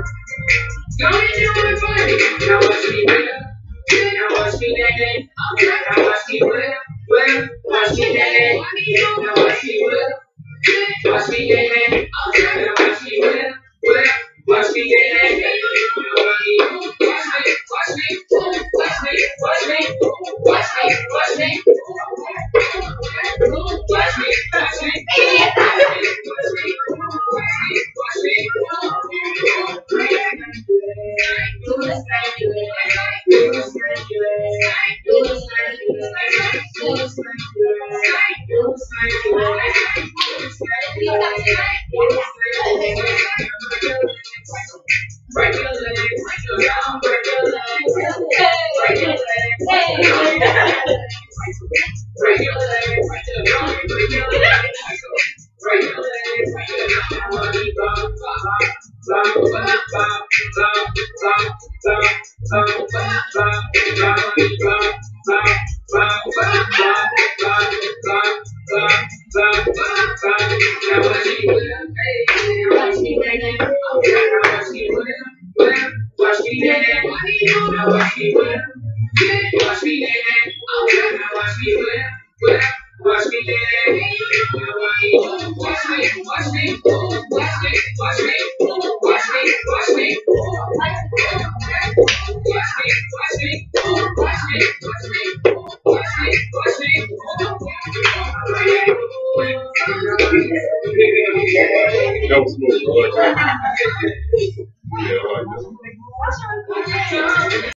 Don't you want to find it? Now watch me whip. Now watch me nay. Now watch me whip. Watch me nay. Now watch me whip. Watch me nay. Now watch me whip. Watch me nay. Watch me. Watch me. Watch me. Watch me. Watch me. Watch me. Watch me. Break your leg, break your down, break your leg, break your leg, break your leg, break your leg, break your down, break your leg, break your leg, break your down, money bum, watch me dance, watch me whip, watch me dance, watch me whip, watch me dance, watch me, watch me, watch me, watch me, watch me, watch me, watch me, watch me, watch me, That was smooth.